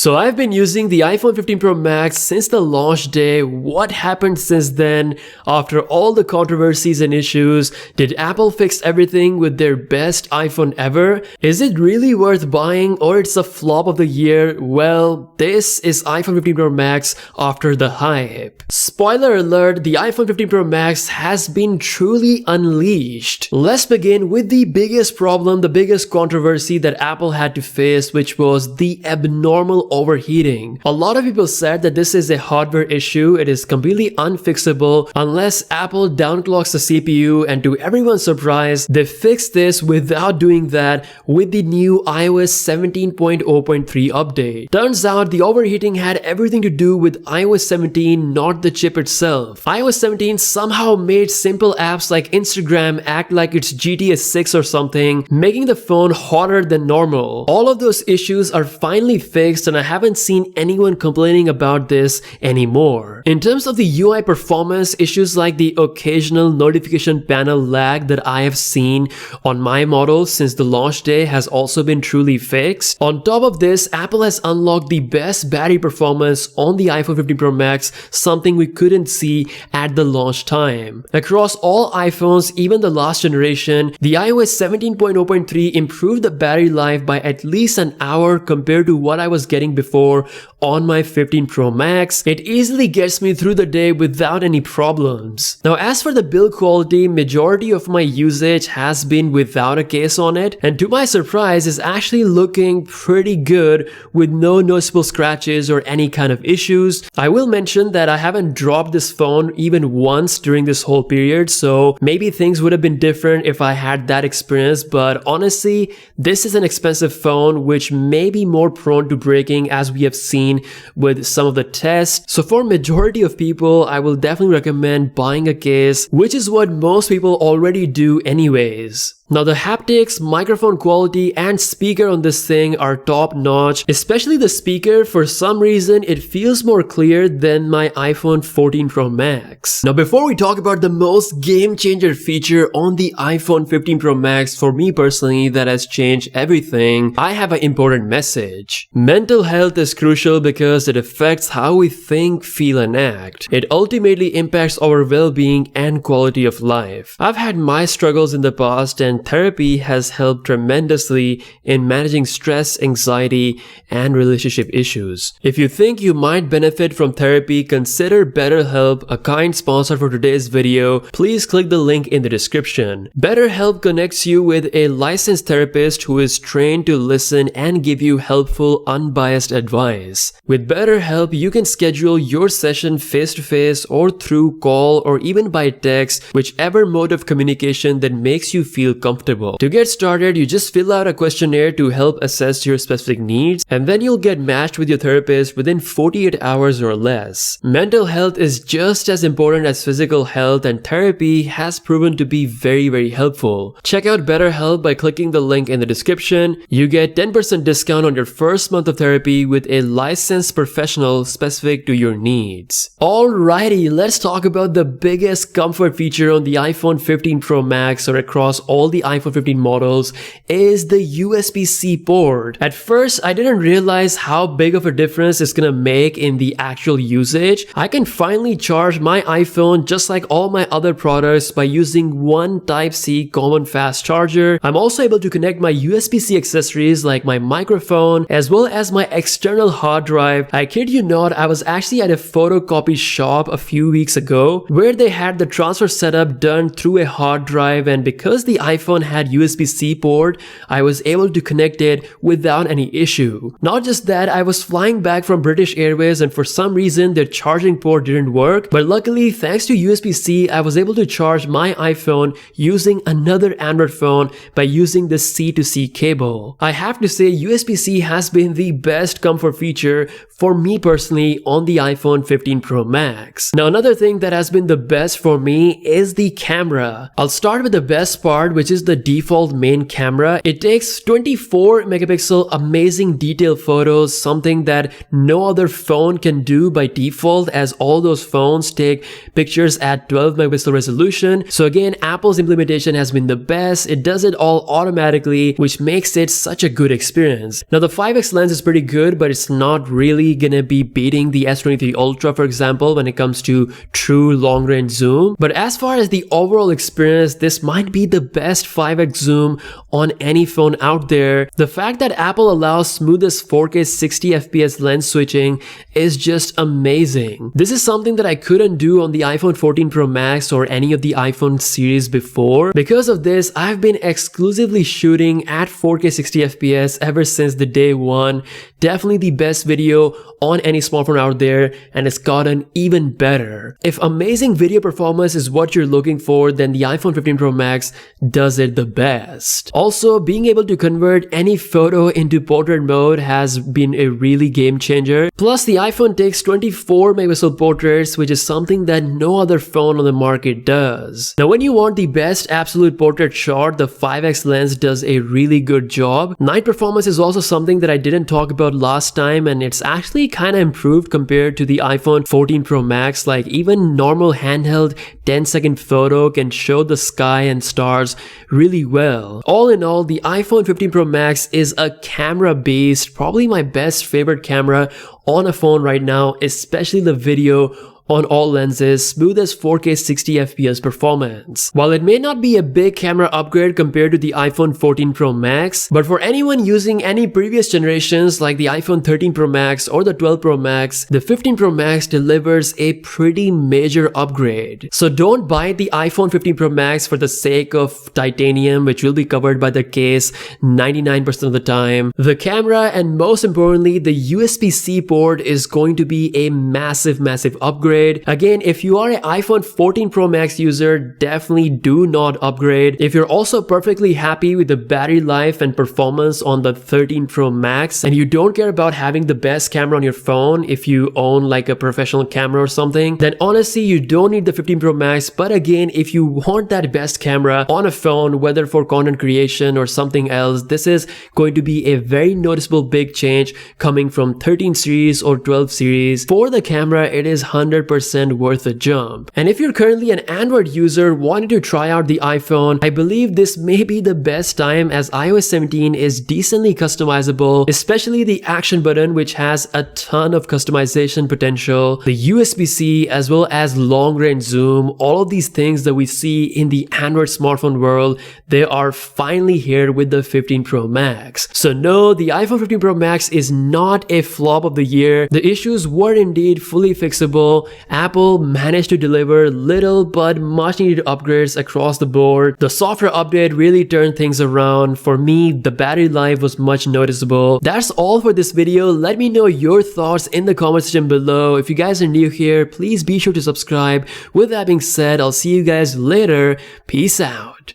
So I've been using the iPhone 15 Pro Max since the launch day. What happened since then? After all the controversies and issues, did Apple fix everything with their best iPhone ever? Is it really worth buying or it's a flop of the year? Well, this is iPhone 15 Pro Max after the hype. Spoiler alert, the iPhone 15 Pro Max has been truly unleashed. Let's begin with the biggest problem, the biggest controversy that Apple had to face, which was the abnormal overheating. A lot of people said that this is a hardware issue. It is completely unfixable unless Apple downclocks the CPU, and to everyone's surprise, they fixed this without doing that with the new iOS 17.0.3 update. Turns out the overheating had everything to do with iOS 17, not the chip itself. iOS 17 somehow made simple apps like Instagram act like it's GTA 6 or something, making the phone hotter than normal. All of those issues are finally fixed, and I haven't seen anyone complaining about this anymore. In terms of the UI performance, issues like the occasional notification panel lag that I have seen on my model since the launch day has also been truly fixed. On top of this, Apple has unlocked the best battery performance on the iPhone 15 Pro Max, something we couldn't see at the launch time. Across all iPhones, even the last generation, the iOS 17.0.3 improved the battery life by at least an hour compared to what I was getting before on my 15 Pro Max. It easily gets me through the day without any problems. Now, as for the build quality, majority of my usage has been without a case on it, and to my surprise, is actually looking pretty good with no noticeable scratches or any kind of issues. I will mention that I haven't dropped this phone even once during this whole period, so maybe things would have been different if I had that experience, but honestly, this is an expensive phone which may be more prone to breaking, as we have seen with some of the tests. So for majority of people, I will definitely recommend buying a case, which is what most people already do anyways. Now, the haptics, microphone quality, and speaker on this thing are top notch. Especially the speaker, for some reason it feels more clear than my iPhone 14 Pro Max. Now, before we talk about the most game changer feature on the iPhone 15 Pro Max, for me personally that has changed everything, I have an important message. Mental health is crucial because it affects how we think, feel, and act. It ultimately impacts our well-being and quality of life. I've had my struggles in the past, and therapy has helped tremendously in managing stress, anxiety, and relationship issues. If you think you might benefit from therapy, consider BetterHelp, a kind sponsor for today's video. Please click the link in the description. BetterHelp connects you with a licensed therapist who is trained to listen and give you helpful, unbiased advice. With BetterHelp, you can schedule your session face-to-face or through call or even by text, whichever mode of communication that makes you feel comfortable. To get started, you just fill out a questionnaire to help assess your specific needs, and then you'll get matched with your therapist within 48 hours or less. Mental health is just as important as physical health, and therapy has proven to be very helpful. Check out BetterHelp by clicking the link in the description. You get 10% discount on your first month of therapy with a licensed professional specific to your needs. Alrighty, let's talk about the biggest comfort feature on the iPhone 15 Pro Max or across all the iPhone 15 models is the USB-C port. At first, I didn't realize how big of a difference it's gonna make in the actual usage. I can finally charge my iPhone just like all my other products by using one Type-C common fast charger. I'm also able to connect my USB-C accessories like my microphone as well as my external hard drive. I kid you not, I was actually at a photocopy shop a few weeks ago where they had the transfer setup done through a hard drive, and because the iPhone had USB-C port, I was able to connect it without any issue. Not just that, I was flying back from British Airways and for some reason their charging port didn't work, but luckily thanks to USB-C, I was able to charge my iPhone using another Android phone by using the C-to-C cable. I have to say USB-C has been the best comfort feature for me personally on the iPhone 15 Pro Max. Now, another thing that has been the best for me is the camera. I'll start with the best part, which is the default main camera. It takes 24 megapixel amazing detail photos, something that no other phone can do by default, as all those phones take pictures at 12 megapixel resolution. So again, Apple's implementation has been the best. It does it all automatically, which makes it such a good experience. Now the 5x lens is pretty good, but it's not really gonna be beating the S23 Ultra, for example, when it comes to true long range zoom. But as far as the overall experience, this might be the best 5x zoom on any phone out there. The fact that Apple allows smoothest 4K 60 FPS lens switching is just amazing. This is something that I couldn't do on the iPhone 14 Pro Max or any of the iPhone series before. Because of this, I've been exclusively shooting at 4K 60 FPS ever since the day one. Definitely the best video on any smartphone out there, and it's gotten even better. If amazing video performance is what you're looking for, then the iPhone 15 Pro Max does it the best. Also, being able to convert any photo into portrait mode has been a really game changer. Plus, the iPhone takes 24 megapixel portraits, which is something that no other phone on the market does. Now, when you want the best absolute portrait shot, the 5x lens does a really good job. Night performance is also something that I didn't talk about last time, and it's actually kind of improved compared to the iPhone 14 Pro Max. Like, even normal handheld 10-second photo can show the sky and stars really well. All in all, the iPhone 15 Pro Max is a camera beast, probably my best favorite camera on a phone right now, especially the video on all lenses, smooth as 4K 60 FPS performance. While it may not be a big camera upgrade compared to the iPhone 14 Pro Max, but for anyone using any previous generations like the iPhone 13 Pro Max or the 12 Pro Max, the 15 Pro Max delivers a pretty major upgrade. So don't buy the iPhone 15 Pro Max for the sake of titanium, which will be covered by the case 99% of the time. The camera, and most importantly, the USB-C port, is going to be a massive upgrade. Again, if you are an iPhone 14 Pro Max user, definitely do not upgrade. If you're also perfectly happy with the battery life and performance on the 13 Pro Max, and you don't care about having the best camera on your phone if you own like a professional camera or something, then honestly you don't need the 15 Pro Max. But again, if you want that best camera on a phone, whether for content creation or something else, this is going to be a very noticeable big change coming from 13 series or 12 series. For the camera, it is 100% worth a jump. And if you're currently an Android user wanting to try out the iPhone, I believe this may be the best time, as iOS 17 is decently customizable, especially the action button, which has a ton of customization potential, the USB-C, as well as long range zoom. All of these things that we see in the Android smartphone world, they are finally here with the 15 Pro Max. So no, the iPhone 15 Pro Max is not a flop of the year. The issues were indeed fully fixable. Apple managed to deliver little but much needed upgrades across the board. The software update really turned things around. For me, the battery life was much noticeable. That's all for this video. Let me know your thoughts in the comment section below. If you guys are new here, please be sure to subscribe. With that being said, I'll see you guys later. Peace out.